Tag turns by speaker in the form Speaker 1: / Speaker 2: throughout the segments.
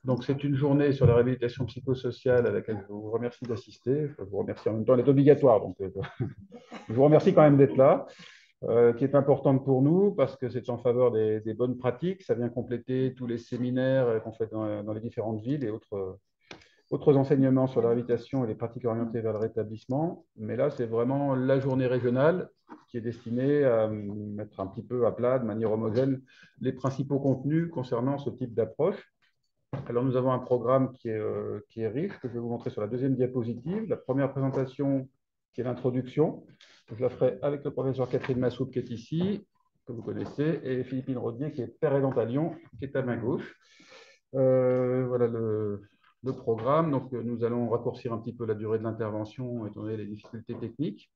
Speaker 1: Donc, c'est une journée sur la réhabilitation psychosociale à laquelle je vous remercie d'assister. Je vous remercie en même temps, elle est obligatoire, donc je vous remercie quand même d'être là, qui est importante pour nous parce que c'est en faveur des bonnes pratiques. Ça vient compléter tous les séminaires qu'on fait dans les différentes villes et autres enseignements sur la réhabilitation et les pratiques orientées vers le rétablissement. Mais là, c'est vraiment la journée régionale qui est destinée à mettre un petit peu à plat, de manière homogène, les principaux contenus concernant ce type d'approche. Alors, nous avons un programme qui est riche, que je vais vous montrer sur la deuxième diapositive. La première présentation, qui est l'introduction. Je la ferai avec le professeur Catherine Massoud, qui est ici, que vous connaissez, et Philippine Rodier, qui est père aidant à Lyon, qui est à main gauche. Voilà le programme. Donc, nous allons raccourcir un petit peu la durée de l'intervention, étant donné les difficultés techniques.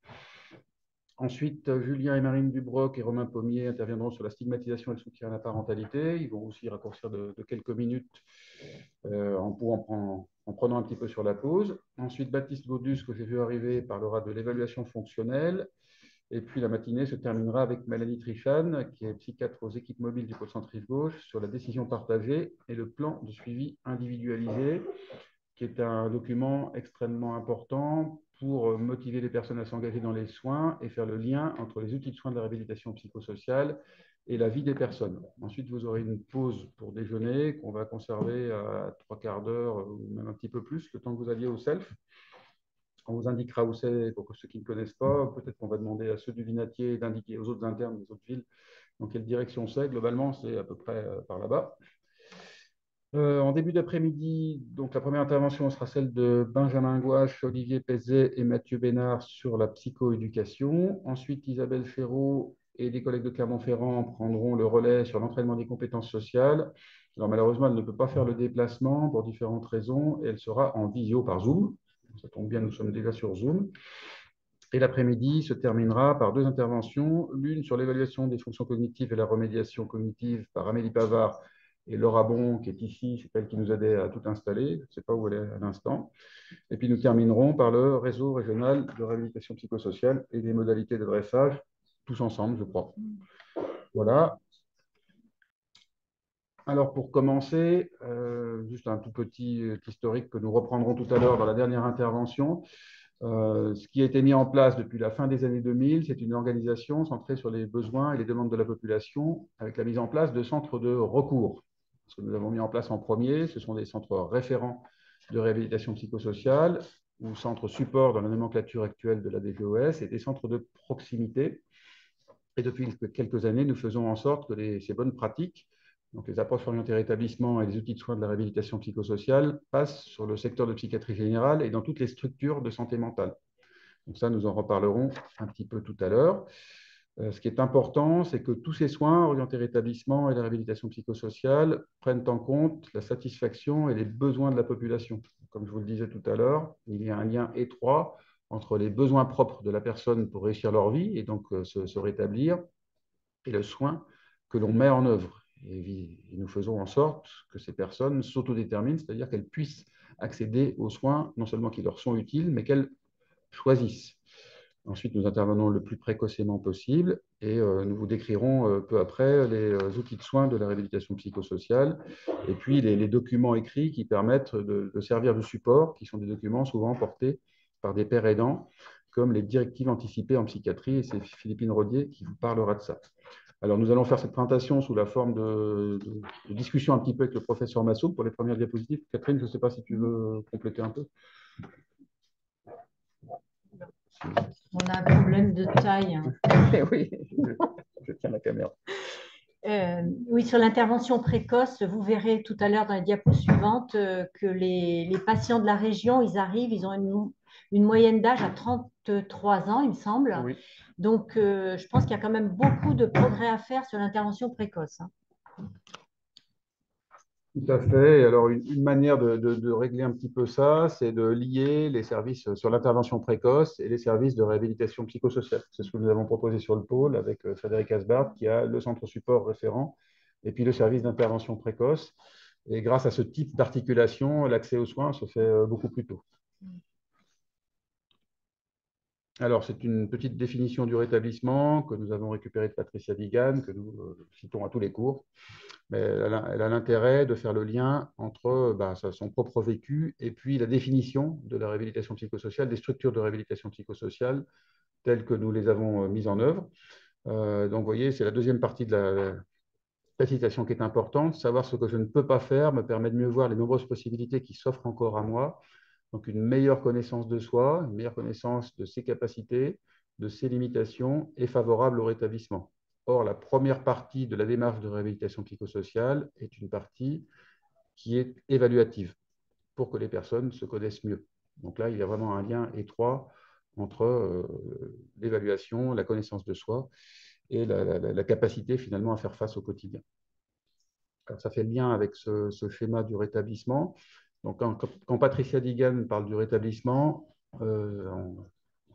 Speaker 1: Ensuite, Julien et Marine Dubroc et Romain Pommier interviendront sur la stigmatisation et le soutien à la parentalité. Ils vont aussi raccourcir de quelques minutes en prenant un petit peu sur la pause. Ensuite, Baptiste Baudus, que j'ai vu arriver, parlera de l'évaluation fonctionnelle. Et puis la matinée se terminera avec Mélanie Trichan, qui est psychiatre aux équipes mobiles du pôle centre-Rive gauche, sur la décision partagée et le plan de suivi individualisé, qui est un document extrêmement important pour motiver les personnes à s'engager dans les soins et faire le lien entre les outils de soins de la réhabilitation psychosociale et la vie des personnes. Ensuite, vous aurez une pause pour déjeuner qu'on va conserver à 3/4 d'heure ou même un petit peu plus, le temps que vous alliez au self. On vous indiquera où c'est pour ceux qui ne connaissent pas. Peut-être qu'on va demander à ceux du Vinatier d'indiquer aux autres internes des autres villes dans quelle direction c'est. Globalement, c'est à peu près par là-bas. En début d'après-midi, donc la première intervention sera celle de Benjamin Gouache, Olivier Pézet et Mathieu Bénard sur la psychoéducation. Ensuite, Isabelle Ferraud et des collègues de Clermont-Ferrand prendront le relais sur l'entraînement des compétences sociales. Alors malheureusement, elle ne peut pas faire le déplacement pour différentes raisons et elle sera en visio par Zoom. Ça tombe bien, nous sommes déjà sur Zoom. Et l'après-midi se terminera par deux interventions, l'une sur l'évaluation des fonctions cognitives et la remédiation cognitive par Amélie Pavard et Laura Bon, qui est ici, c'est elle qui nous aidait à tout installer, je ne sais pas où elle est à l'instant. Et puis nous terminerons par le réseau régional de réhabilitation psychosociale et des modalités de dressage, tous ensemble, je crois. Voilà. Alors pour commencer, juste un tout petit historique que nous reprendrons tout à l'heure dans la dernière intervention. Ce qui a été mis en place depuis la fin des années 2000, c'est une organisation centrée sur les besoins et les demandes de la population, avec la mise en place de centres de recours. Ce que nous avons mis en place en premier, ce sont des centres référents de réhabilitation psychosociale ou centres support dans la nomenclature actuelle de la DGOS et des centres de proximité. Et depuis quelques années, nous faisons en sorte que ces bonnes pratiques, donc les approches orientées rétablissement et les outils de soins de la réhabilitation psychosociale, passent sur le secteur de psychiatrie générale et dans toutes les structures de santé mentale. Donc ça, nous en reparlerons un petit peu tout à l'heure. Ce qui est important, c'est que tous ces soins orientés rétablissement et la réhabilitation psychosociale prennent en compte la satisfaction et les besoins de la population. Comme je vous le disais tout à l'heure, il y a un lien étroit entre les besoins propres de la personne pour réussir leur vie et donc se rétablir et le soin que l'on met en œuvre. Et nous faisons en sorte que ces personnes s'autodéterminent, c'est-à-dire qu'elles puissent accéder aux soins, non seulement qui leur sont utiles, mais qu'elles choisissent. Ensuite, nous intervenons le plus précocement possible et nous vous décrirons peu après les outils de soins de la réhabilitation psychosociale et puis les documents écrits qui permettent de servir de support, qui sont des documents souvent portés par des pairs aidants, comme les directives anticipées en psychiatrie, et c'est Philippine Rodier qui vous parlera de ça. Alors, nous allons faire cette présentation sous la forme de discussion un petit peu avec le professeur Massoud pour les premières diapositives. Catherine, je ne sais pas si tu veux compléter un peu.
Speaker 2: On a un problème de taille.
Speaker 1: Oui, je tiens la caméra.
Speaker 2: Oui, sur l'intervention précoce, vous verrez tout à l'heure dans les diapos suivantes que les patients de la région, ils arrivent, ils ont une moyenne d'âge à 33 ans, il me semble.
Speaker 1: Oui.
Speaker 2: Donc, je pense qu'il y a quand même beaucoup de progrès à faire sur l'intervention précoce.
Speaker 1: Tout à fait. Alors, une manière de régler un petit peu ça, c'est de lier les services sur l'intervention précoce et les services de réhabilitation psychosociale. C'est ce que nous avons proposé sur le pôle avec Frédéric Asbart, qui a le centre support référent et puis le service d'intervention précoce. Et grâce à ce type d'articulation, l'accès aux soins se fait beaucoup plus tôt. Alors, c'est une petite définition du rétablissement que nous avons récupérée de Patricia Vigan, que nous citons à tous les cours. mais elle a l'intérêt de faire le lien entre son propre vécu et puis la définition de la réhabilitation psychosociale, des structures de réhabilitation psychosociale telles que nous les avons mises en œuvre. Donc, vous voyez, c'est la deuxième partie de la citation qui est importante. Savoir ce que je ne peux pas faire me permet de mieux voir les nombreuses possibilités qui s'offrent encore à moi. Donc, une meilleure connaissance de soi, une meilleure connaissance de ses capacités, de ses limitations est favorable au rétablissement. Or, la première partie de la démarche de réhabilitation psychosociale est une partie qui est évaluative pour que les personnes se connaissent mieux. Donc là, il y a vraiment un lien étroit entre l'évaluation, la connaissance de soi et la capacité finalement à faire face au quotidien. Alors, ça fait le lien avec ce schéma du rétablissement. Donc, quand Patricia Digan parle du rétablissement,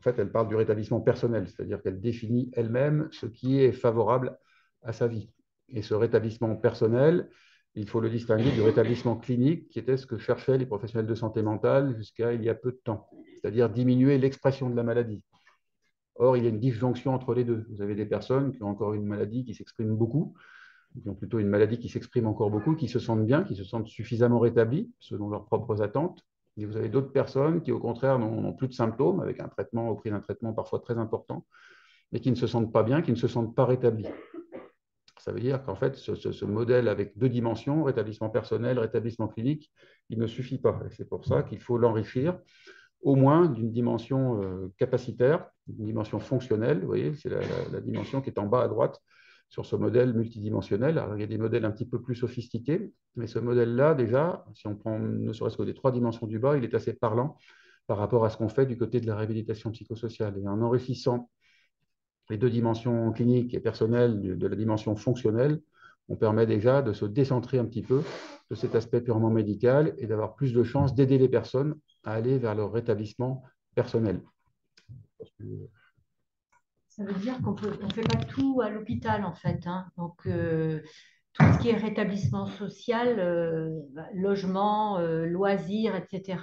Speaker 1: en fait, elle parle du rétablissement personnel, c'est-à-dire qu'elle définit elle-même ce qui est favorable à sa vie. Et ce rétablissement personnel, il faut le distinguer du rétablissement clinique, qui était ce que cherchaient les professionnels de santé mentale jusqu'à il y a peu de temps, c'est-à-dire diminuer l'expression de la maladie. Or, il y a une disjonction entre les deux. Vous avez des personnes qui ont encore une maladie qui s'exprime beaucoup, qui ont plutôt une maladie qui s'exprime encore beaucoup, qui se sentent bien, qui se sentent suffisamment rétablies selon leurs propres attentes. Et vous avez d'autres personnes qui, au contraire, n'ont plus de symptômes, avec un traitement, au prix d'un traitement parfois très important, mais qui ne se sentent pas bien, qui ne se sentent pas rétablies. Ça veut dire qu'en fait, ce modèle avec deux dimensions, rétablissement personnel, rétablissement clinique, il ne suffit pas. Et c'est pour ça qu'il faut l'enrichir au moins d'une dimension capacitaire, une dimension fonctionnelle. Vous voyez, c'est la dimension qui est en bas à droite sur ce modèle multidimensionnel. Alors, il y a des modèles un petit peu plus sophistiqués, mais ce modèle-là, déjà, si on prend ne serait-ce que les trois dimensions du bas, il est assez parlant par rapport à ce qu'on fait du côté de la réhabilitation psychosociale. Et en enrichissant les deux dimensions cliniques et personnelles de la dimension fonctionnelle, on permet déjà de se décentrer un petit peu de cet aspect purement médical et d'avoir plus de chances d'aider les personnes à aller vers leur rétablissement personnel.
Speaker 2: Ça veut dire qu'on ne fait pas tout à l'hôpital, en fait, hein. Donc, tout ce qui est rétablissement social, logement, loisirs, etc.,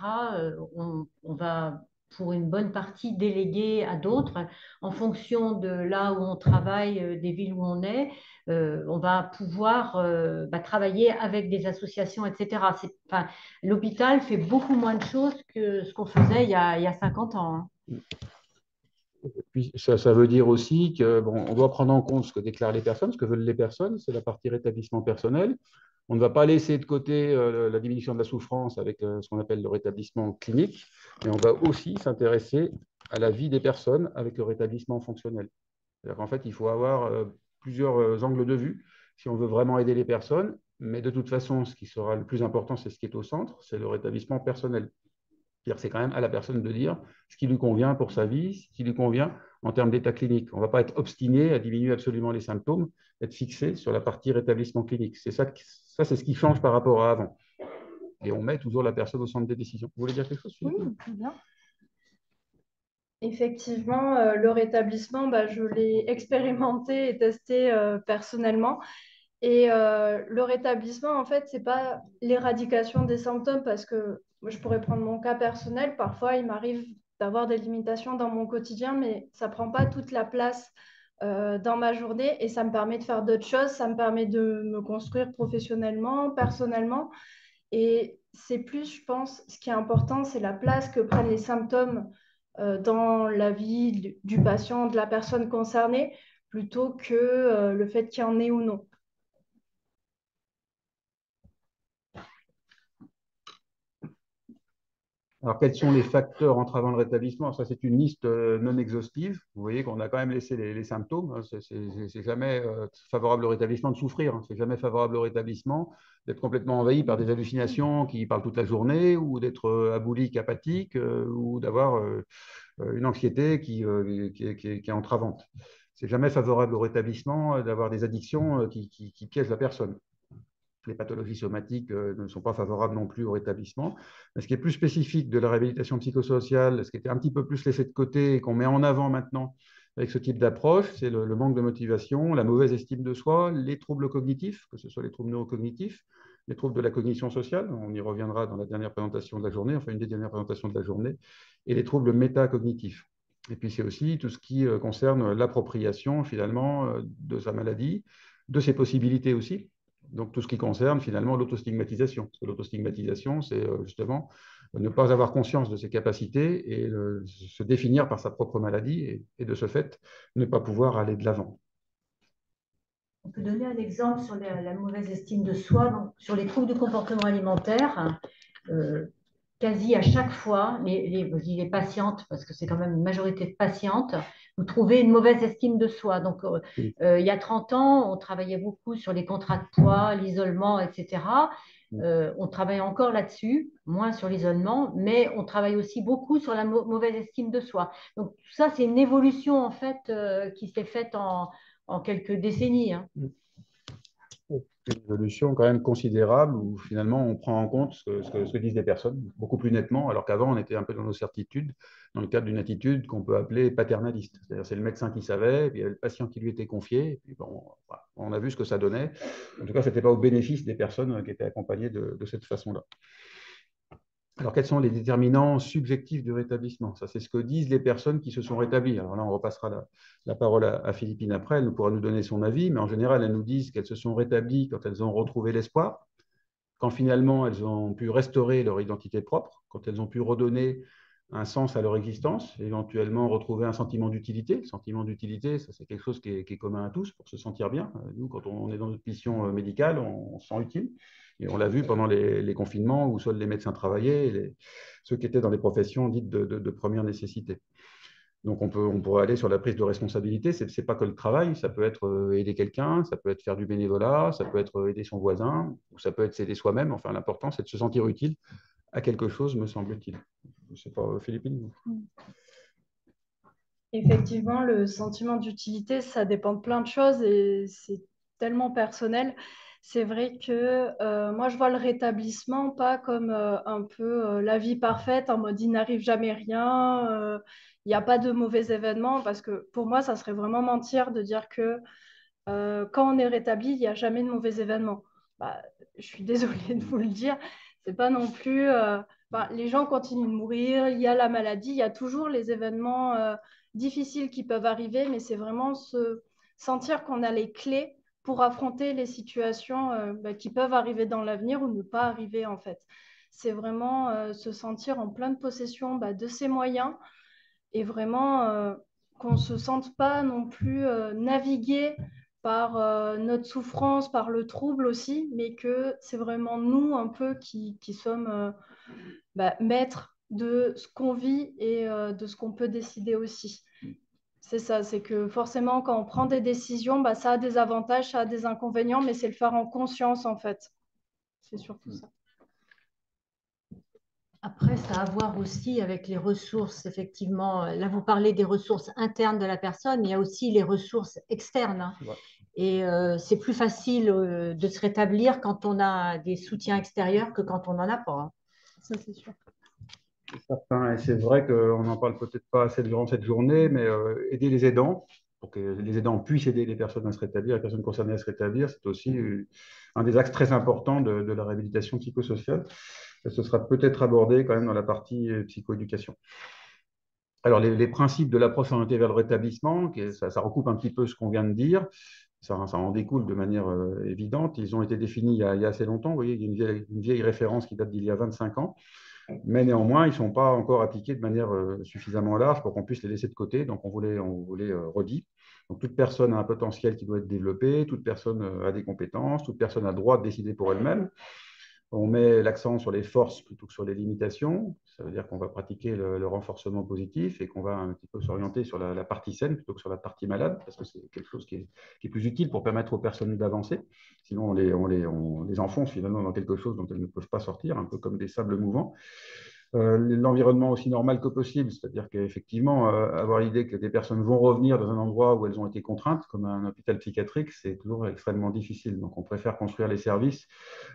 Speaker 2: on va, pour une bonne partie, déléguer à d'autres en fonction de là où on travaille, des villes où on est. On va pouvoir travailler avec des associations, etc. Enfin, l'hôpital fait beaucoup moins de choses que ce qu'on faisait il y a 50 ans, hein.
Speaker 1: Et puis, ça veut dire aussi que on doit prendre en compte ce que déclarent les personnes, ce que veulent les personnes, c'est la partie rétablissement personnel. On ne va pas laisser de côté la diminution de la souffrance avec ce qu'on appelle le rétablissement clinique, mais on va aussi s'intéresser à la vie des personnes avec le rétablissement fonctionnel. C'est-à-dire qu'en fait, il faut avoir plusieurs angles de vue si on veut vraiment aider les personnes, mais de toute façon, ce qui sera le plus important, c'est ce qui est au centre, c'est le rétablissement personnel. C'est quand même à la personne de dire ce qui lui convient pour sa vie, ce qui lui convient en termes d'état clinique. On ne va pas être obstiné à diminuer absolument les symptômes, être fixé sur la partie rétablissement clinique. C'est ça, c'est ce qui change par rapport à avant. Et on met toujours la personne au centre des décisions. Vous voulez dire quelque chose, Philippe?
Speaker 3: Oui, très bien. Effectivement, le rétablissement, je l'ai expérimenté et testé personnellement. Et le rétablissement, en fait, c'est pas l'éradication des symptômes parce que je pourrais prendre mon cas personnel. Parfois, il m'arrive d'avoir des limitations dans mon quotidien, mais ça prend pas toute la place dans ma journée et ça me permet de faire d'autres choses. Ça me permet de me construire professionnellement, personnellement. Et c'est plus, je pense, ce qui est important, c'est la place que prennent les symptômes dans la vie du patient, de la personne concernée, plutôt que le fait qu'il y en ait ou non.
Speaker 1: Alors, quels sont les facteurs entravant le rétablissement? Ça, c'est une liste non exhaustive. Vous voyez qu'on a quand même laissé les symptômes. C'est jamais favorable au rétablissement de souffrir. C'est jamais favorable au rétablissement d'être complètement envahi par des hallucinations qui parlent toute la journée, ou d'être aboulique, apathique, ou d'avoir une anxiété qui est entravante. C'est jamais favorable au rétablissement d'avoir des addictions qui piègent la personne. Les pathologies somatiques ne sont pas favorables non plus au rétablissement. Mais ce qui est plus spécifique de la réhabilitation psychosociale, ce qui était un petit peu plus laissé de côté et qu'on met en avant maintenant avec ce type d'approche, c'est le manque de motivation, la mauvaise estime de soi, les troubles cognitifs, que ce soit les troubles neurocognitifs, les troubles de la cognition sociale, on y reviendra dans la dernière présentation de la journée, enfin une des dernières présentations de la journée, et les troubles métacognitifs. Et puis c'est aussi tout ce qui concerne l'appropriation finalement de sa maladie, de ses possibilités aussi, Donc, tout ce qui concerne finalement l'autostigmatisation. Parce que l'autostigmatisation, c'est justement ne pas avoir conscience de ses capacités et se définir par sa propre maladie et de ce fait, ne pas pouvoir aller de l'avant.
Speaker 2: On peut donner un exemple sur la mauvaise estime de soi, donc, sur les troubles du comportement alimentaire. Quasi à chaque fois, je dis les patientes, parce que c'est quand même une majorité de patientes, vous trouvez une mauvaise estime de soi. Donc, il y a 30 ans, on travaillait beaucoup sur les contrats de poids, l'isolement, etc. On travaille encore là-dessus, moins sur l'isolement, mais on travaille aussi beaucoup sur la mauvaise estime de soi. Donc, tout ça, c'est une évolution, en fait, qui s'est faite en quelques décennies. Hein.
Speaker 1: Une évolution quand même considérable où finalement on prend en compte ce que disent les personnes beaucoup plus nettement, alors qu'avant on était un peu dans nos certitudes, dans le cadre d'une attitude qu'on peut appeler paternaliste. C'est-à-dire c'est le médecin qui savait, puis il y avait le patient qui lui était confié, et puis bon, voilà, on a vu ce que ça donnait. En tout cas, ce n'était pas au bénéfice des personnes qui étaient accompagnées de cette façon-là. Alors, quels sont les déterminants subjectifs du rétablissement? Ça, c'est ce que disent les personnes qui se sont rétablies. Alors là, on repassera la parole à Philippine après. Elle pourra nous donner son avis, mais en général, elles nous disent qu'elles se sont rétablies quand elles ont retrouvé l'espoir, quand finalement elles ont pu restaurer leur identité propre, quand elles ont pu redonner un sens à leur existence, éventuellement retrouver un sentiment d'utilité. Le sentiment d'utilité, ça c'est quelque chose qui est commun à tous pour se sentir bien. Nous, quand on est dans notre mission médicale, on se sent utile. Et on l'a vu pendant les confinements où seuls les médecins travaillaient, et ceux qui étaient dans des professions dites de première nécessité. Donc, on pourrait aller sur la prise de responsabilité. Ce n'est pas que le travail, ça peut être aider quelqu'un, ça peut être faire du bénévolat, ça peut être aider son voisin, ou ça peut être s'aider soi-même. Enfin, l'important, c'est de se sentir utile à quelque chose, me semble-t-il. Je ne sais pas, Philippine.
Speaker 3: Effectivement, le sentiment d'utilité, ça dépend de plein de choses et c'est tellement personnel. C'est vrai que moi, je vois le rétablissement pas comme un peu la vie parfaite, en mode il n'arrive jamais rien, il n'y a pas de mauvais événements, parce que pour moi, ça serait vraiment mentir de dire que quand on est rétabli, il n'y a jamais de mauvais événements. Bah, je suis désolée de vous le dire, c'est pas non plus. Les gens continuent de mourir, il y a la maladie, il y a toujours les événements difficiles qui peuvent arriver, mais c'est vraiment se sentir qu'on a les clés pour affronter les situations qui peuvent arriver dans l'avenir ou ne pas arriver en fait. C'est vraiment se sentir en pleine possession de ses moyens et vraiment qu'on ne se sente pas non plus naviguer par notre souffrance, par le trouble aussi, mais que c'est vraiment nous un peu qui sommes maîtres de ce qu'on vit et de ce qu'on peut décider aussi. C'est ça, c'est que forcément, quand on prend des décisions, ça a des avantages, ça a des inconvénients, mais c'est le faire en conscience, en fait. C'est surtout ça.
Speaker 2: Après, ça a à voir aussi avec les ressources, effectivement. Là, vous parlez des ressources internes de la personne, mais il y a aussi les ressources externes. Hein.
Speaker 1: Ouais.
Speaker 2: Et c'est plus facile de se rétablir quand on a des soutiens extérieurs que quand on n'en a pas. Hein.
Speaker 3: Ça, c'est sûr.
Speaker 1: C'est certain, et c'est vrai qu'on n'en parle peut-être pas assez durant cette journée, mais aider les aidants, pour que les aidants puissent aider les personnes à se rétablir, les personnes concernées à se rétablir, c'est aussi un des axes très importants de la réhabilitation psychosociale. Et ce sera peut-être abordé quand même dans la partie psychoéducation. Alors, les principes de l'approche orientée vers le rétablissement, ça recoupe un petit peu ce qu'on vient de dire, ça en découle de manière évidente. Ils ont été définis il y a assez longtemps. Vous voyez, il y a une vieille référence qui date d'il y a 25 ans. Mais néanmoins, ils ne sont pas encore appliqués de manière suffisamment large pour qu'on puisse les laisser de côté. Donc, on voulait redit. Donc, toute personne a un potentiel qui doit être développé, toute personne a des compétences, toute personne a le droit de décider pour elle-même. On met l'accent sur les forces plutôt que sur les limitations. Ça veut dire qu'on va pratiquer le renforcement positif et qu'on va un petit peu s'orienter sur la partie saine plutôt que sur la partie malade, parce que c'est quelque chose qui est plus utile pour permettre aux personnes d'avancer. Sinon, on les enfonce finalement dans quelque chose dont elles ne peuvent pas sortir, un peu comme des sables mouvants. L'environnement aussi normal que possible, c'est-à-dire qu'effectivement, avoir l'idée que des personnes vont revenir dans un endroit où elles ont été contraintes, comme un hôpital psychiatrique, c'est toujours extrêmement difficile. Donc, on préfère construire les services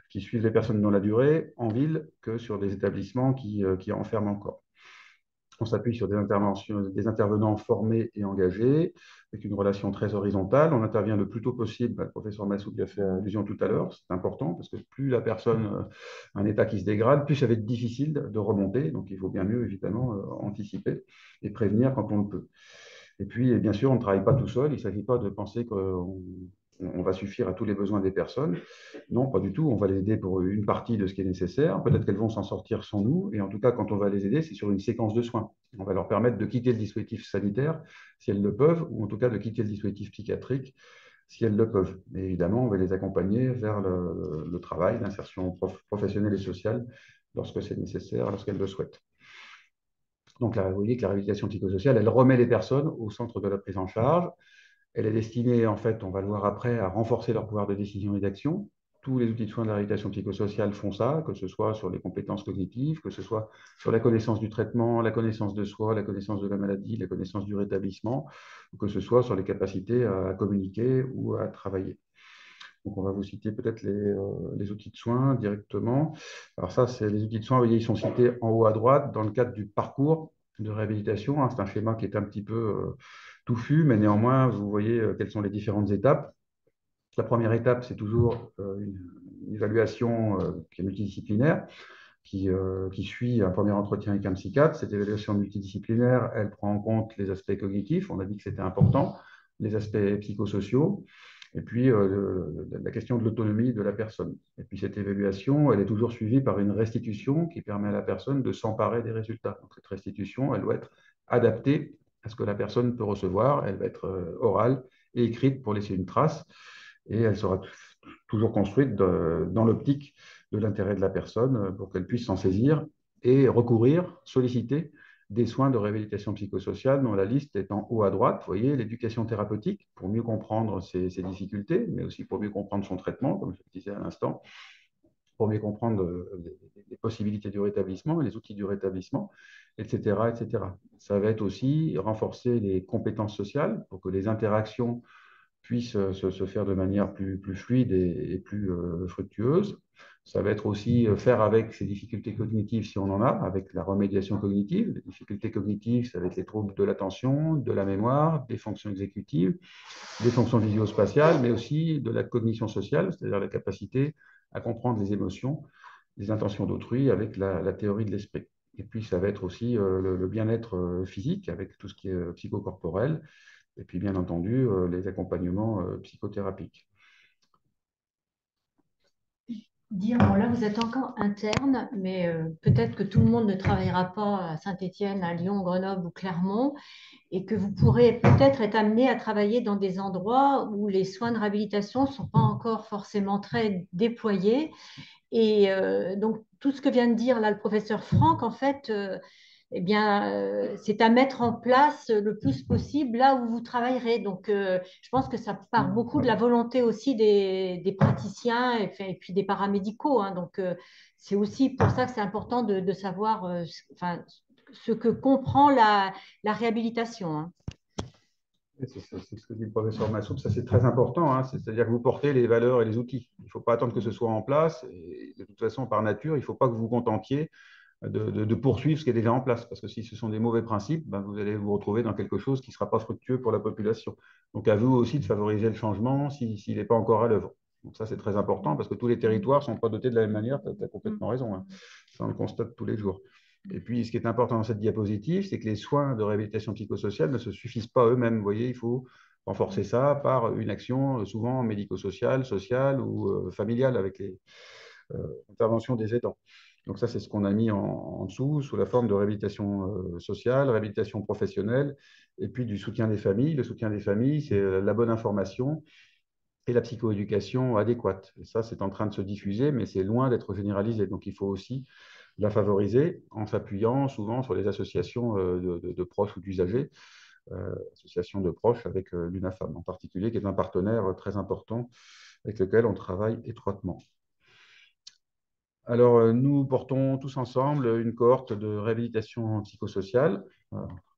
Speaker 1: qui suivent les personnes dans la durée en ville que sur des établissements qui enferment encore. On s'appuie sur des intervenants formés et engagés, avec une relation très horizontale. On intervient le plus tôt possible. Le professeur Massou qui a fait allusion tout à l'heure, c'est important parce que plus la personne a un état qui se dégrade, plus ça va être difficile de remonter. Donc il faut bien mieux, évidemment, anticiper et prévenir quand on le peut. Et puis, bien sûr, on ne travaille pas tout seul. Il ne s'agit pas de penser qu'on on va suffire à tous les besoins des personnes. Non, pas du tout. On va les aider pour une partie de ce qui est nécessaire. Peut-être qu'elles vont s'en sortir sans nous. Et en tout cas, quand on va les aider, c'est sur une séquence de soins. On va leur permettre de quitter le dispositif sanitaire si elles le peuvent, ou en tout cas de quitter le dispositif psychiatrique si elles le peuvent. Et évidemment, on va les accompagner vers le travail, l'insertion professionnelle et sociale lorsque c'est nécessaire, lorsqu'elles le souhaitent. Donc, là, vous voyez que la réhabilitation psychosociale, elle remet les personnes au centre de la prise en charge. Elle est destinée, en fait, on va le voir après, à renforcer leur pouvoir de décision et d'action. Tous les outils de soins de la réhabilitation psychosociale font ça, que ce soit sur les compétences cognitives, que ce soit sur la connaissance du traitement, la connaissance de soi, la connaissance de la maladie, la connaissance du rétablissement, ou que ce soit sur les capacités à communiquer ou à travailler. Donc, on va vous citer peut-être les outils de soins directement. Alors ça, c'est les outils de soins, vous voyez, ils sont cités en haut à droite dans le cadre du parcours de réhabilitation. C'est un schéma qui est un petit peu touffu, mais néanmoins, vous voyez quelles sont les différentes étapes. La première étape, c'est toujours une évaluation qui est multidisciplinaire, qui suit un premier entretien avec un psychiatre. Cette évaluation multidisciplinaire, elle prend en compte les aspects cognitifs, on a dit que c'était important, les aspects psychosociaux, et puis la question de l'autonomie de la personne. Et puis cette évaluation, elle est toujours suivie par une restitution qui permet à la personne de s'emparer des résultats. Donc cette restitution, elle doit être adaptée à ce que la personne peut recevoir. Elle va être orale et écrite pour laisser une trace, et elle sera toujours construite dans l'optique de l'intérêt de la personne pour qu'elle puisse s'en saisir et recourir, solliciter des soins de réhabilitation psychosociale dont la liste est en haut à droite. Vous voyez, l'éducation thérapeutique pour mieux comprendre ses difficultés, mais aussi pour mieux comprendre son traitement, comme je le disais à l'instant, pour mieux comprendre les possibilités du rétablissement, les outils du rétablissement, etc., etc. Ça va être aussi renforcer les compétences sociales pour que les interactions puissent se faire de manière plus fluide et plus fructueuse. Ça va être aussi faire avec ces difficultés cognitives, si on en a, avec la remédiation cognitive. Les difficultés cognitives, ça va être les troubles de l'attention, de la mémoire, des fonctions exécutives, des fonctions visio-spatiales, mais aussi de la cognition sociale, c'est-à-dire la capacité à comprendre les émotions, les intentions d'autrui avec la théorie de l'esprit. Et puis, ça va être aussi le bien-être physique avec tout ce qui est psychocorporel, et puis bien entendu les accompagnements psychothérapiques.
Speaker 2: Dire, bon là vous êtes encore interne, mais peut-être que tout le monde ne travaillera pas à Saint-Étienne, à Lyon, Grenoble ou Clermont, et que vous pourrez peut-être être amené à travailler dans des endroits où les soins de réhabilitation ne sont pas encore forcément très déployés. Et donc tout ce que vient de dire là le professeur Franck, en fait, eh bien, c'est à mettre en place le plus possible là où vous travaillerez. Donc, je pense que ça part beaucoup de la volonté aussi des praticiens et puis des paramédicaux, hein. Donc, c'est aussi pour ça que c'est important de savoir enfin, ce que comprend la réhabilitation, hein.
Speaker 1: C'est ce que dit le professeur Massoud, ça c'est très important, hein. C'est-à-dire que vous portez les valeurs et les outils. Il ne faut pas attendre que ce soit en place. Et de toute façon, par nature, il ne faut pas que vous vous contentiez de poursuivre ce qui est déjà en place. Parce que si ce sont des mauvais principes, ben, vous allez vous retrouver dans quelque chose qui ne sera pas fructueux pour la population. Donc à vous aussi de favoriser le changement s'il n'est pas encore à l'œuvre. Donc ça, c'est très important parce que tous les territoires ne sont pas dotés de la même manière. Tu as complètement raison, hein. Ça, on le constate tous les jours. Et puis, ce qui est important dans cette diapositive, c'est que les soins de réhabilitation psychosociale ne se suffisent pas eux-mêmes. Vous voyez, il faut renforcer ça par une action souvent médico-sociale, sociale ou familiale avec les interventions des aidants. Donc ça, c'est ce qu'on a mis en dessous, sous la forme de réhabilitation sociale, réhabilitation professionnelle, et puis du soutien des familles. Le soutien des familles, c'est la bonne information et la psychoéducation adéquate. Et ça, c'est en train de se diffuser, mais c'est loin d'être généralisé. Donc il faut aussi la favoriser en s'appuyant souvent sur les associations de proches ou d'usagers, associations de proches avec l'UNAFAM en particulier, qui est un partenaire très important avec lequel on travaille étroitement. Alors, nous portons tous ensemble une cohorte de réhabilitation psychosociale.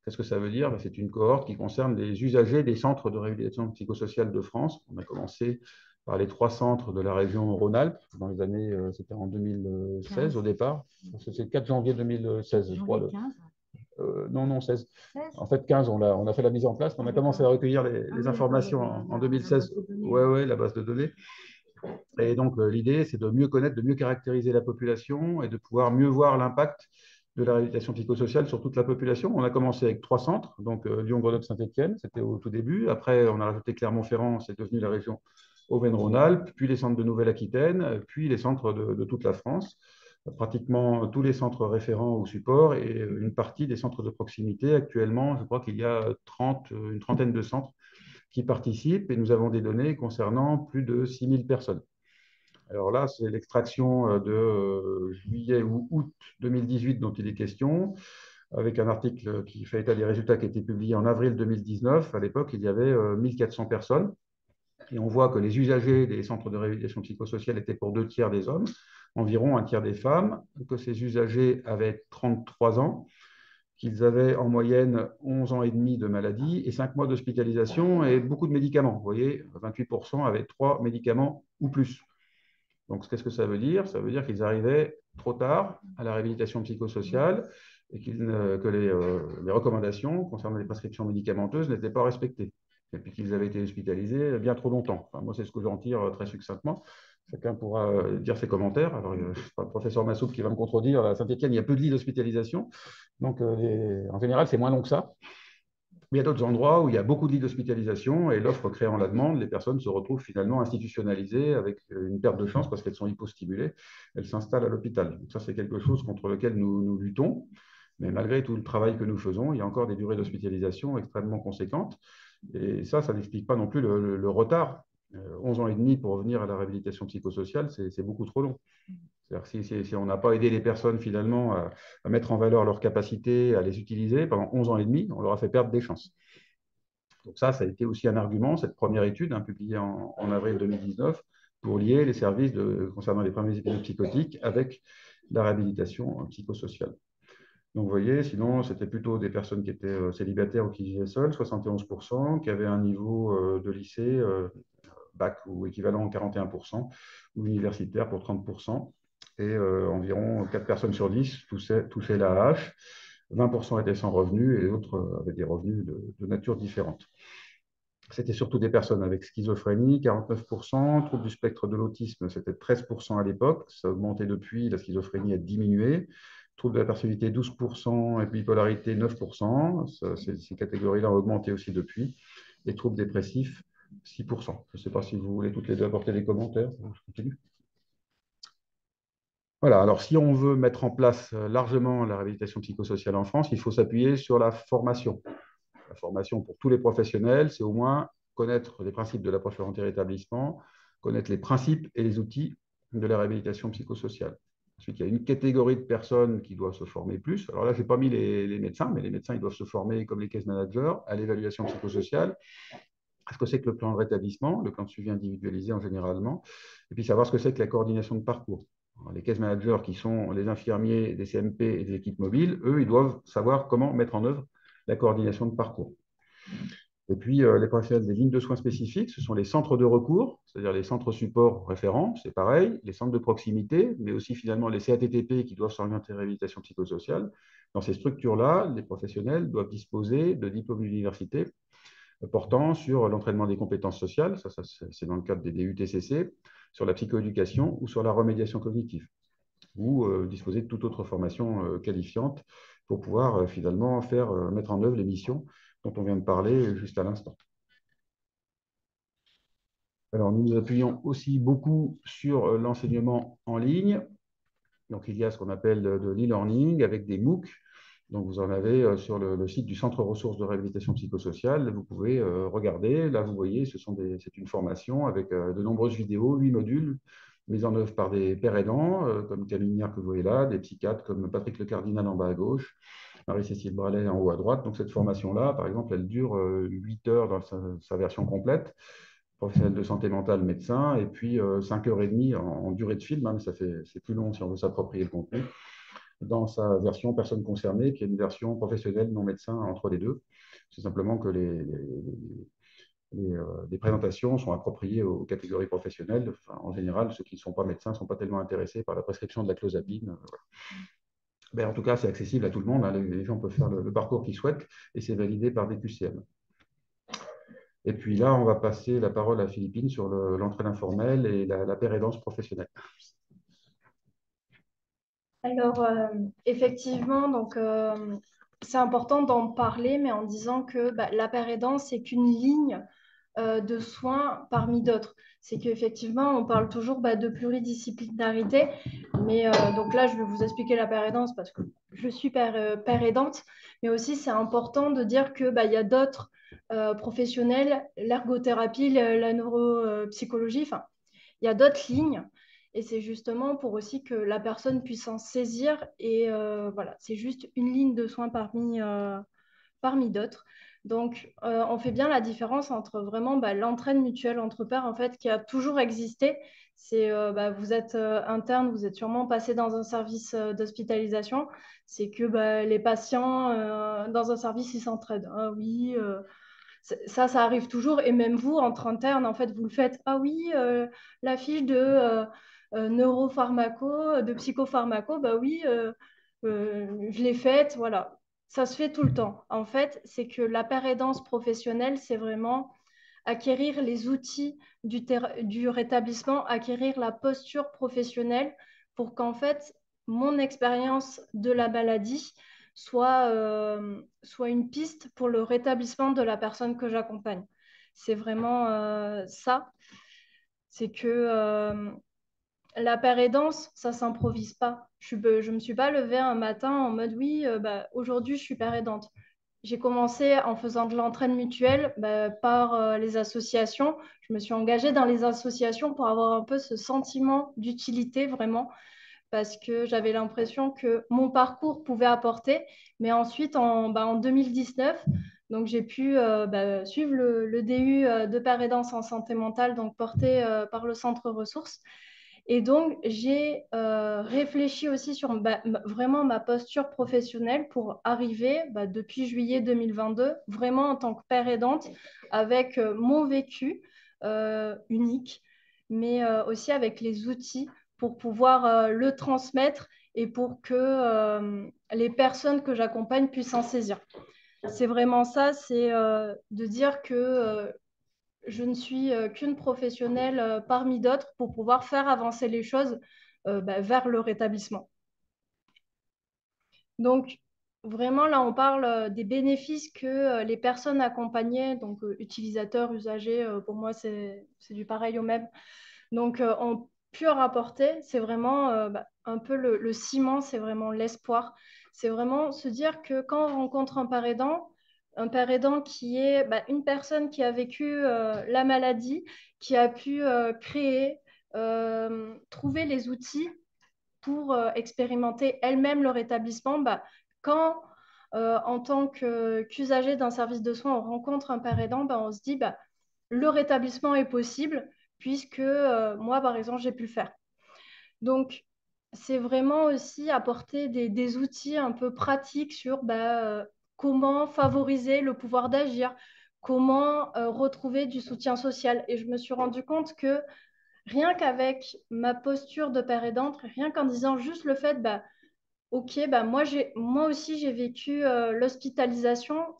Speaker 1: Qu'est-ce que ça veut dire? C'est une cohorte qui concerne les usagers des centres de réhabilitation psychosociale de France. On a commencé par les 3 centres de la région Rhône-Alpes dans les années, c'était en 2016 au départ. C'est le 4 janvier 2016, je crois. Non, 16. 16. En fait, 15, on a fait la mise en place. On a commencé à recueillir les informations en 2016. Oui, la base de données. Et donc, l'idée, c'est de mieux connaître, de mieux caractériser la population et de pouvoir mieux voir l'impact de la réhabilitation psychosociale sur toute la population. On a commencé avec 3 centres, donc Lyon, Grenoble, Saint-Étienne, c'était au tout début. Après, on a rajouté Clermont-Ferrand, c'est devenu la région Auvergne-Rhône-Alpes, puis les centres de Nouvelle-Aquitaine, puis les centres de toute la France. Pratiquement tous les centres référents au support et une partie des centres de proximité. Actuellement, je crois qu'il y a une trentaine de centres qui participent et nous avons des données concernant plus de 6000 personnes. Alors là, c'est l'extraction de juillet ou août 2018 dont il est question, avec un article qui fait état des résultats qui a été publié en avril 2019. À l'époque, il y avait 1400 personnes. Et on voit que les usagers des centres de rééducation psychosociale étaient pour 2 tiers des hommes, environ 1 tiers des femmes, que ces usagers avaient 33 ans, qu'ils avaient en moyenne 11 ans et demi de maladie et 5 mois d'hospitalisation et beaucoup de médicaments. Vous voyez, 28% avaient 3 médicaments ou plus. Donc, qu'est-ce que ça veut dire? Ça veut dire qu'ils arrivaient trop tard à la réhabilitation psychosociale et que les recommandations concernant les prescriptions médicamenteuses n'étaient pas respectées. Et puis qu'ils avaient été hospitalisés bien trop longtemps. Enfin, moi, c'est ce que j'en tire très succinctement. Chacun pourra dire ses commentaires. Alors, le professeur Massoud qui va me contredire, à Saint-Étienne, il y a peu de lits d'hospitalisation. Donc, en général, c'est moins long que ça. Mais il y a d'autres endroits où il y a beaucoup de lits d'hospitalisation et l'offre créant la demande, les personnes se retrouvent finalement institutionnalisées avec une perte de chance parce qu'elles sont hypostimulées. Elles s'installent à l'hôpital. Donc ça, c'est quelque chose contre lequel nous luttons. Mais malgré tout le travail que nous faisons, il y a encore des durées d'hospitalisation extrêmement conséquentes. Et ça n'explique pas non plus le retard. 11 ans et demi pour revenir à la réhabilitation psychosociale, c'est beaucoup trop long. C'est-à-dire si on n'a pas aidé les personnes finalement à mettre en valeur leurs capacités, à les utiliser pendant 11 ans et demi, on leur a fait perdre des chances. Donc ça a été aussi un argument, cette première étude publiée en avril 2019, pour lier les services concernant les premiers épisodes psychotiques avec la réhabilitation psychosociale. Donc vous voyez, sinon c'était plutôt des personnes qui étaient célibataires ou qui vivaient seules, 71%, qui avaient un niveau de lycée, bac ou équivalent 41%, ou universitaire pour 30%, et environ 4 personnes sur 10 touchaient l'AAH, 20% étaient sans revenus et les autres avaient des revenus de nature différente. C'était surtout des personnes avec schizophrénie, 49%, troubles du spectre de l'autisme, c'était 13% à l'époque, ça a augmenté depuis, la schizophrénie a diminué, troubles de la personnalité 12% et bipolarité 9%, ces catégories-là ont augmenté aussi depuis, et troubles dépressifs 6%. Je ne sais pas si vous voulez toutes les deux apporter des commentaires, je continue. Voilà, alors si on veut mettre en place largement la réhabilitation psychosociale en France, il faut s'appuyer sur la formation. La formation pour tous les professionnels, c'est au moins connaître les principes de l'approche volontaire établissement, connaître les principes et les outils de la réhabilitation psychosociale. Ensuite, il y a une catégorie de personnes qui doivent se former plus. Alors là, je n'ai pas mis les médecins, mais les médecins ils doivent se former comme les case managers à l'évaluation psychosociale, à ce que c'est que le plan de rétablissement, le plan de suivi individualisé en généralement, et puis savoir ce que c'est que la coordination de parcours. Alors, les case managers qui sont les infirmiers des CMP et des équipes mobiles, eux, ils doivent savoir comment mettre en œuvre la coordination de parcours. Et puis, les professionnels des lignes de soins spécifiques, ce sont les centres de recours, c'est-à-dire les centres support référents, c'est pareil, les centres de proximité, mais aussi finalement les CATTP qui doivent s'orienter à la réhabilitation psychosociale. Dans ces structures-là, les professionnels doivent disposer de diplômes d'université portant sur l'entraînement des compétences sociales, ça c'est dans le cadre des DUTCC, sur la psychoéducation ou sur la remédiation cognitive, ou disposer de toute autre formation qualifiante pour pouvoir finalement mettre en œuvre les missions dont on vient de parler juste à l'instant. Alors, nous nous appuyons aussi beaucoup sur l'enseignement en ligne. Donc, il y a ce qu'on appelle de l'e-learning avec des MOOC. Donc, vous en avez sur le site du Centre ressources de réhabilitation psychosociale. Vous pouvez regarder. Là, vous voyez, c'est une formation avec de nombreuses vidéos, 8 modules, mis en œuvre par des pères aidants, comme Camille Niard que vous voyez là, des psychiatres comme Patrick Le Cardinal en bas à gauche, Marie-Cécile Bralet en haut à droite. Donc, cette formation-là, par exemple, elle dure 8 heures dans sa version complète, professionnel de santé mentale, médecin, et puis 5h30 en durée de film, c'est plus long si on veut s'approprier le contenu, dans sa version personne concernée, qui est une version professionnelle, non médecin, entre les deux. C'est simplement que les présentations sont appropriées aux catégories professionnelles. Enfin, en général, ceux qui ne sont pas médecins ne sont pas tellement intéressés par la prescription de la clozapine. Voilà. Ben, en tout cas, c'est accessible à tout le monde. Les gens peuvent faire le parcours qu'ils souhaitent et c'est validé par des QCM. Et puis là, on va passer la parole à Philippine sur l'entraide informelle et la pérédance professionnelle.
Speaker 3: Alors, effectivement, donc, c'est important d'en parler, mais en disant que la pérédance, c'est qu'une ligne de soins parmi d'autres. c'est qu'effectivement, on parle toujours de pluridisciplinarité. Mais donc là, je vais vous expliquer la père aidance parce que je suis père aidante. Mais aussi, c'est important de dire qu'il y a d'autres professionnels, l'ergothérapie, la neuropsychologie, enfin, il y a d'autres lignes. Et c'est justement pour aussi que la personne puisse en saisir. Et voilà, c'est juste une ligne de soins parmi d'autres. Donc, on fait bien la différence entre vraiment l'entraide mutuelle entre pairs, en fait, qui a toujours existé. C'est, vous êtes interne, vous êtes sûrement passé dans un service d'hospitalisation. C'est que les patients dans un service, ils s'entraident. Ah oui, ça arrive toujours. Et même vous, entre internes, en fait, vous le faites. Ah oui, la fiche de neuropharmaco, de psychopharmaco, bah oui, je l'ai faite. Voilà, ça se fait tout le temps. En fait, c'est que la pérédance professionnelle, c'est vraiment acquérir les outils du rétablissement, acquérir la posture professionnelle pour qu'en fait, mon expérience de la maladie soit une piste pour le rétablissement de la personne que j'accompagne. C'est vraiment ça. C'est que la pérédance, ça ne s'improvise pas. Je ne me suis pas levée un matin en mode oui, aujourd'hui je suis pérédante. J'ai commencé en faisant de l'entraide mutuelle par les associations. Je me suis engagée dans les associations pour avoir un peu ce sentiment d'utilité vraiment parce que j'avais l'impression que mon parcours pouvait apporter. Mais ensuite, en 2019, donc j'ai pu suivre le DU de pérédance en santé mentale, donc porté par le centre ressources. Et donc, j'ai réfléchi aussi sur vraiment ma posture professionnelle pour arriver, depuis juillet 2022, vraiment en tant que père aidante, avec mon vécu unique, mais aussi avec les outils pour pouvoir le transmettre et pour que les personnes que j'accompagne puissent en saisir. C'est vraiment ça, c'est de dire que je ne suis qu'une professionnelle parmi d'autres pour pouvoir faire avancer les choses vers le rétablissement. Donc, vraiment, là, on parle des bénéfices que les personnes accompagnées, donc utilisateurs, usagers, pour moi, c'est du pareil au même, donc ont pu rapporter. C'est vraiment un peu le ciment, c'est vraiment l'espoir. C'est vraiment se dire que quand on rencontre un père aidant qui est une personne qui a vécu la maladie, qui a pu créer, trouver les outils pour expérimenter elle-même le rétablissement, quand en tant qu'usager d'un service de soins, on rencontre un père aidant, on se dit le rétablissement est possible puisque moi, par exemple, j'ai pu le faire. Donc, c'est vraiment aussi apporter des outils un peu pratiques sur comment favoriser le pouvoir d'agir, comment retrouver du soutien social. Et je me suis rendu compte que rien qu'avec ma posture de père aidante, rien qu'en disant juste le fait, ok, moi aussi j'ai vécu l'hospitalisation,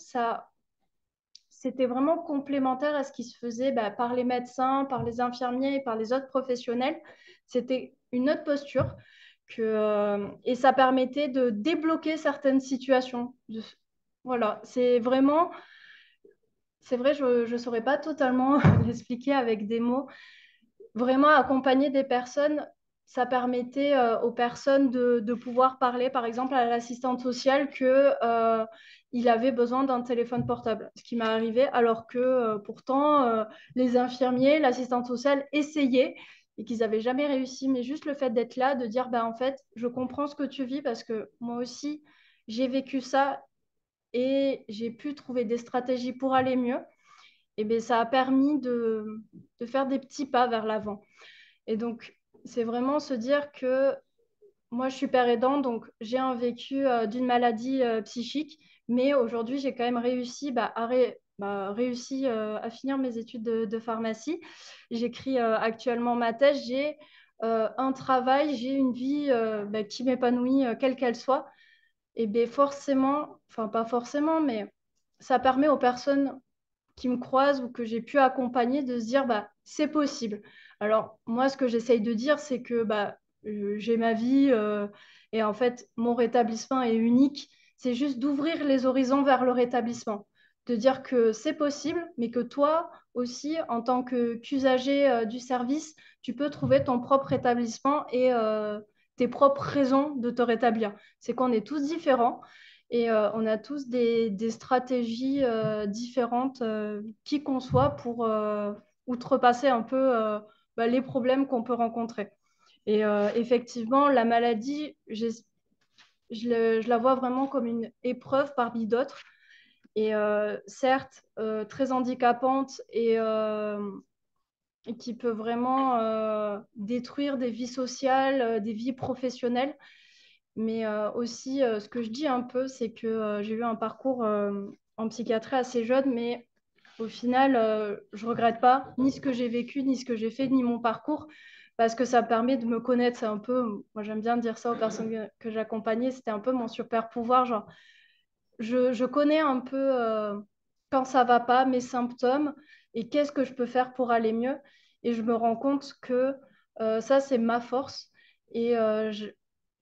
Speaker 3: c'était vraiment complémentaire à ce qui se faisait par les médecins, par les infirmiers et par les autres professionnels. C'était une autre posture et ça permettait de débloquer certaines situations. Voilà, c'est vrai, je ne saurais pas totalement l'expliquer avec des mots, vraiment accompagner des personnes, ça permettait aux personnes de pouvoir parler, par exemple, à l'assistante sociale que il avait besoin d'un téléphone portable, ce qui m'est arrivé, alors que pourtant, les infirmiers, l'assistante sociale essayaient et qu'ils n'avaient jamais réussi. Mais juste le fait d'être là, de dire, en fait, je comprends ce que tu vis parce que moi aussi, j'ai vécu ça et j'ai pu trouver des stratégies pour aller mieux. Et bien, ça a permis de faire des petits pas vers l'avant. Et donc, c'est vraiment se dire que moi, je suis père aidant, donc j'ai un vécu d'une maladie psychique, mais aujourd'hui, j'ai quand même réussi, à finir mes études de pharmacie. J'écris actuellement ma thèse, j'ai un travail, j'ai une vie qui m'épanouit, quelle qu'elle soit. Et bien forcément, enfin pas forcément, mais ça permet aux personnes qui me croisent ou que j'ai pu accompagner de se dire c'est possible. Alors moi ce que j'essaye de dire c'est que j'ai ma vie et en fait mon rétablissement est unique. C'est juste d'ouvrir les horizons vers le rétablissement, de dire que c'est possible, mais que toi aussi, en tant qu'usager du service, tu peux trouver ton propre établissement et tes propres raisons de te rétablir. C'est qu'on est tous différents et on a tous des stratégies différentes, qui qu'on soit, pour outrepasser un peu les problèmes qu'on peut rencontrer. Et effectivement, la maladie, je la vois vraiment comme une épreuve parmi d'autres. Et certes, très handicapante et qui peut vraiment détruire des vies sociales, des vies professionnelles. Mais aussi, ce que je dis un peu, c'est que j'ai eu un parcours en psychiatrie assez jeune, mais au final, je ne regrette pas ni ce que j'ai vécu, ni ce que j'ai fait, ni mon parcours, parce que ça permet de me connaître. C'est un peu, moi j'aime bien dire ça aux personnes que j'accompagnais, c'était un peu mon super pouvoir. Genre, je connais un peu quand ça va pas, mes symptômes, et qu'est-ce que je peux faire pour aller mieux. Et je me rends compte que ça, c'est ma force. Et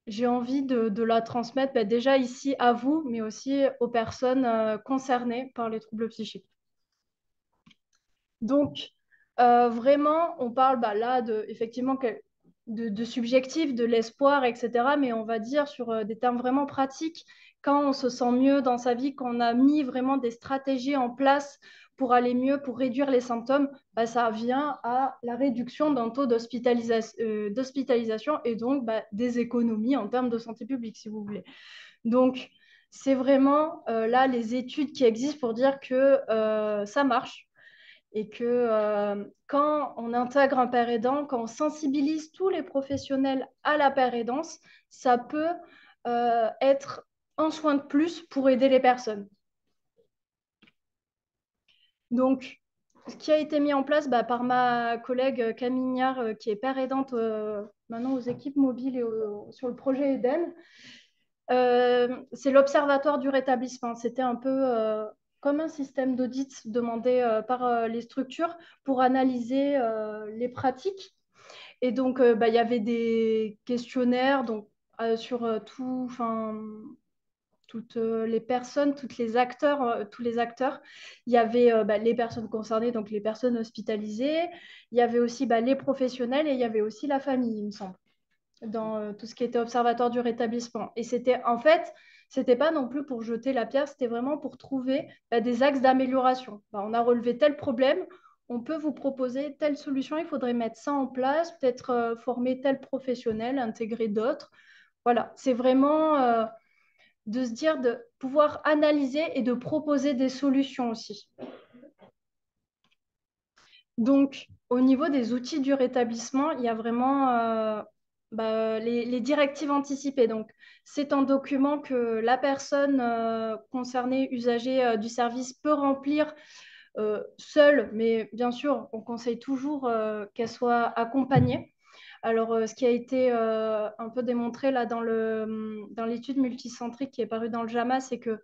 Speaker 3: j'ai envie de la transmettre, déjà ici à vous, mais aussi aux personnes concernées par les troubles psychiques. Donc, vraiment, on parle là effectivement de subjectif, de l'espoir, etc. Mais on va dire sur des termes vraiment pratiques, quand on se sent mieux dans sa vie, quand on a mis vraiment des stratégies en place pour aller mieux, pour réduire les symptômes, ça vient à la réduction d'un taux d'hospitalisation et donc des économies en termes de santé publique, si vous voulez. Donc, c'est vraiment là les études qui existent pour dire que ça marche et que quand on intègre un père aidant, quand on sensibilise tous les professionnels à la père aidance, ça peut être un soin de plus pour aider les personnes. Donc, ce qui a été mis en place par ma collègue Camille Niard, qui est père aidante maintenant aux équipes mobiles et sur le projet Eden, c'est l'Observatoire du rétablissement. C'était un peu comme un système d'audit demandé par les structures pour analyser les pratiques. Et donc, il y avait des questionnaires donc, sur toutes les personnes, tous les acteurs. Il y avait les personnes concernées, donc les personnes hospitalisées. Il y avait aussi les professionnels et il y avait aussi la famille, il me semble, dans tout ce qui était observatoire du rétablissement. Et c'était en fait, c'était pas non plus pour jeter la pierre, c'était vraiment pour trouver des axes d'amélioration. On a relevé tel problème, on peut vous proposer telle solution, il faudrait mettre ça en place, peut-être former tel professionnel, intégrer d'autres. Voilà, c'est vraiment de se dire de pouvoir analyser et de proposer des solutions aussi. Donc, au niveau des outils du rétablissement, il y a vraiment les directives anticipées. Donc, c'est un document que la personne concernée, usagée du service, peut remplir seule, mais bien sûr, on conseille toujours qu'elle soit accompagnée. Alors, ce qui a été un peu démontré là dans l'étude multicentrique qui est parue dans le JAMA, c'est que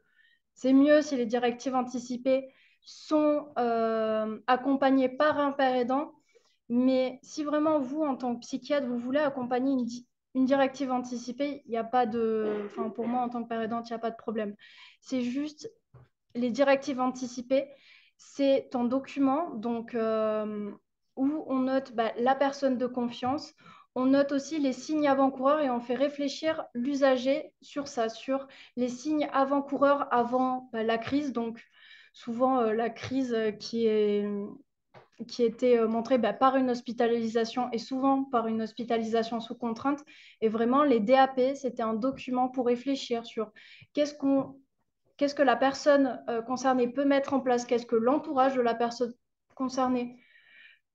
Speaker 3: c'est mieux si les directives anticipées sont accompagnées par un père aidant. Mais si vraiment vous, en tant que psychiatre, vous voulez accompagner une directive anticipée, il n'y a pas de... Enfin, pour moi, en tant que père aidante, il n'y a pas de problème. C'est juste les directives anticipées, c'est un document donc, où on note la personne de confiance, on note aussi les signes avant-coureurs et on fait réfléchir l'usager sur ça, sur les signes avant-coureurs avant la crise. Donc, souvent, la crise qui était montrée par une hospitalisation et souvent par une hospitalisation sous contrainte. Et vraiment, les DAP, c'était un document pour réfléchir sur qu'est-ce que la personne concernée peut mettre en place, qu'est-ce que l'entourage de la personne concernée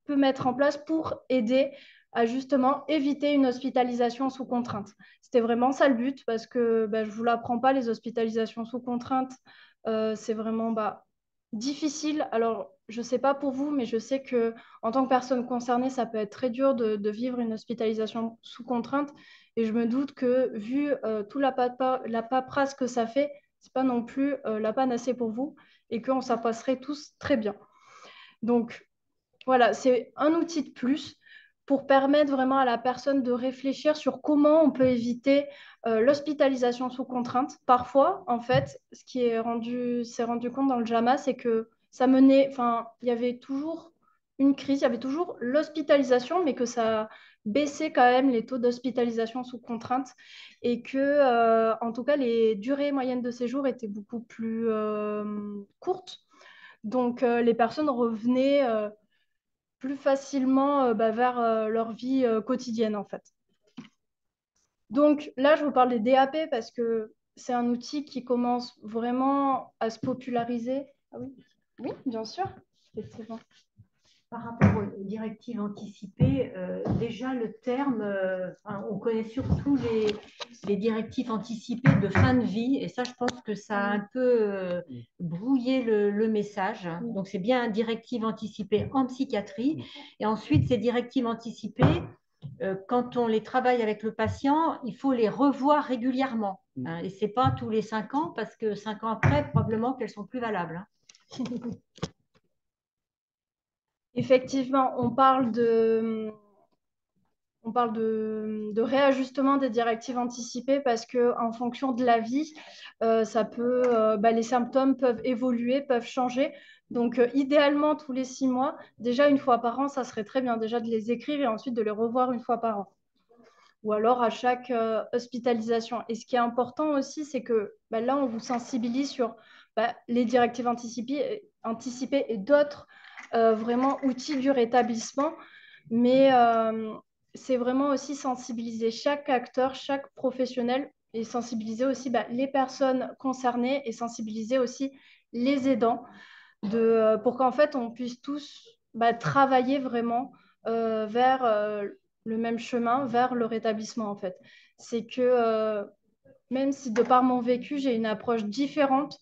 Speaker 3: peut mettre en place pour aider à justement éviter une hospitalisation sous contrainte. C'était vraiment ça le but parce que je ne vous l'apprends pas, les hospitalisations sous contrainte, c'est vraiment difficile. Alors, je ne sais pas pour vous, mais je sais qu'en tant que personne concernée, ça peut être très dur de vivre une hospitalisation sous contrainte. Et je me doute que vu toute la paperasse que ça fait, ce n'est pas non plus la panacée pour vous et qu'on s'en passerait tous très bien. Donc, voilà, c'est un outil de plus pour permettre vraiment à la personne de réfléchir sur comment on peut éviter l'hospitalisation sous contrainte. Parfois, en fait, ce qui s'est rendu compte dans le JAMA, c'est que ça menait, enfin, il y avait toujours une crise, il y avait toujours l'hospitalisation, mais que ça baissait quand même les taux d'hospitalisation sous contrainte et que, en tout cas, les durées moyennes de séjour étaient beaucoup plus courtes. Donc, les personnes revenaient plus facilement vers leur vie quotidienne, en fait. Donc là, je vous parle des DAP parce que c'est un outil qui commence vraiment à se populariser. Ah oui, oui, bien sûr, effectivement.
Speaker 2: Par rapport aux directives anticipées, déjà le terme, on connaît surtout les directives anticipées de fin de vie, et ça, je pense que ça a un peu brouillé le message. Donc, c'est bien une directive anticipée en psychiatrie. Et ensuite, ces directives anticipées, quand on les travaille avec le patient, il faut les revoir régulièrement. Hein, et ce n'est pas tous les 5 ans, parce que 5 ans après, probablement qu'elles sont plus valables. Hein.
Speaker 3: Effectivement, on parle de réajustement des directives anticipées parce que en fonction de la vie, les symptômes peuvent évoluer, peuvent changer. Donc, idéalement, tous les 6 mois, déjà une fois par an, ça serait très bien déjà de les écrire et ensuite de les revoir une fois par an. Ou alors à chaque hospitalisation. Et ce qui est important aussi, c'est que là, on vous sensibilise sur les directives anticipées et d'autres vraiment outils du rétablissement. Mais c'est vraiment aussi sensibiliser chaque acteur, chaque professionnel et sensibiliser aussi les personnes concernées et sensibiliser aussi les aidants pour qu'en fait on puisse tous travailler vraiment vers le même chemin, vers le rétablissement en fait. C'est que même si de par mon vécu, j'ai une approche différente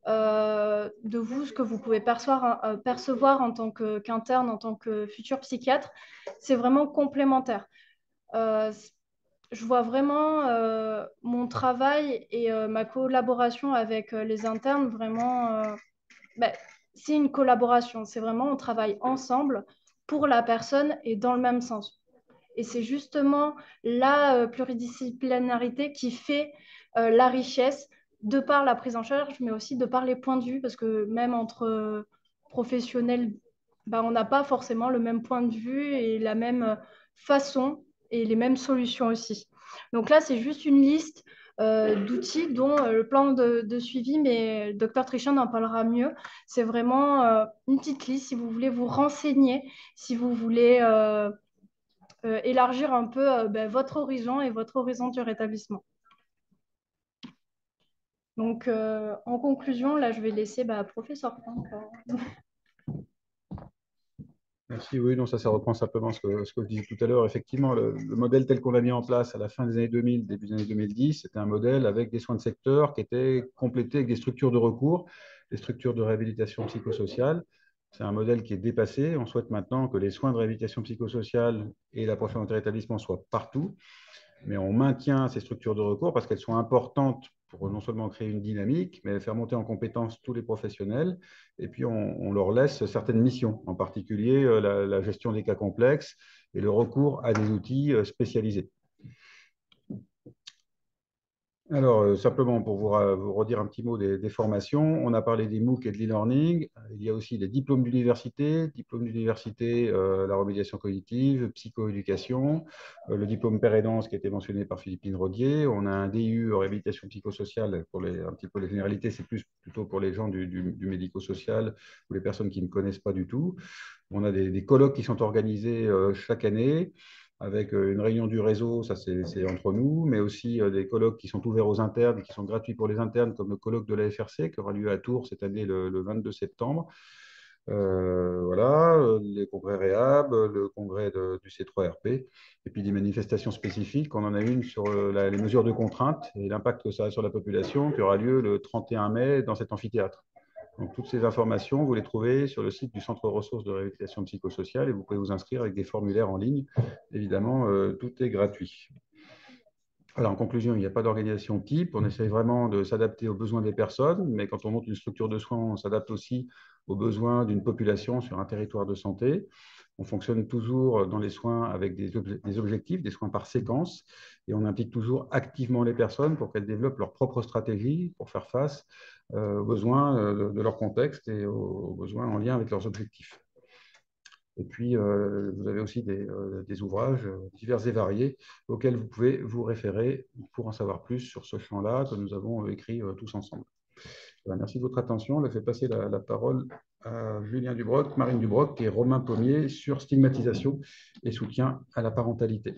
Speaker 3: de vous, ce que vous pouvez percevoir en tant qu'interne, en tant que futur psychiatre, c'est vraiment complémentaire. Euh, je vois vraiment mon travail et ma collaboration avec les internes vraiment. C'est une collaboration. C'est vraiment on travaille ensemble pour la personne et dans le même sens. Et c'est justement la pluridisciplinarité qui fait la richesse de par la prise en charge, mais aussi de par les points de vue, parce que même entre professionnels, on n'a pas forcément le même point de vue et la même façon et les mêmes solutions aussi. Donc là, c'est juste une liste d'outils dont le plan de suivi, mais le docteur Trichin en parlera mieux. C'est vraiment une petite liste si vous voulez vous renseigner, si vous voulez élargir un peu votre horizon et votre horizon du rétablissement. Donc, en conclusion, là, je vais laisser professeur Franck.
Speaker 1: Merci, oui, non, ça reprend simplement ce que je disais tout à l'heure. Effectivement, le modèle tel qu'on l'a mis en place à la fin des années 2000, début des années 2010, c'était un modèle avec des soins de secteur qui étaient complétés avec des structures de recours, des structures de réhabilitation psychosociale. C'est un modèle qui est dépassé. On souhaite maintenant que les soins de réhabilitation psychosociale et la profession de rétablissement soient partout, mais on maintient ces structures de recours parce qu'elles sont importantes pour non seulement créer une dynamique, mais faire monter en compétence tous les professionnels. Et puis, on leur laisse certaines missions, en particulier la gestion des cas complexes et le recours à des outils spécialisés. Alors, simplement pour vous redire un petit mot des formations, on a parlé des MOOC et de l'e-learning. Il y a aussi les diplômes d'université, la remédiation cognitive, psychoéducation, le diplôme père aidance qui a été mentionné par Philippine Rodier. On a un DU en réhabilitation psychosociale pour un petit peu les généralités, c'est plutôt pour les gens du médico-social ou les personnes qui ne connaissent pas du tout. On a des colloques qui sont organisés chaque année avec une réunion du réseau, ça c'est entre nous, mais aussi des colloques qui sont ouverts aux internes, qui sont gratuits pour les internes, comme le colloque de la FRC qui aura lieu à Tours cette année le 22 septembre. Voilà, les congrès Réhab, le congrès du C3RP, et puis des manifestations spécifiques. On en a une sur les mesures de contrainte et l'impact que ça a sur la population, qui aura lieu le 31 mai dans cet amphithéâtre. Donc, toutes ces informations, vous les trouvez sur le site du Centre ressources de réhabilitation psychosociale et vous pouvez vous inscrire avec des formulaires en ligne. Évidemment, tout est gratuit. Alors, en conclusion, il n'y a pas d'organisation type. On essaye vraiment de s'adapter aux besoins des personnes, mais quand on monte une structure de soins, on s'adapte aussi aux besoins d'une population sur un territoire de santé. On fonctionne toujours dans les soins avec des objectifs, des soins par séquence, et on implique toujours activement les personnes pour qu'elles développent leur propre stratégie pour faire face aux besoins de leur contexte et aux besoins en lien avec leurs objectifs. Et puis, vous avez aussi des ouvrages divers et variés auxquels vous pouvez vous référer pour en savoir plus sur ce champ-là que nous avons écrit tous ensemble. Merci de votre attention. Je vais passer la parole à Julien Dubroc, Marine Dubroc et Romain Pommier sur stigmatisation et soutien à la parentalité.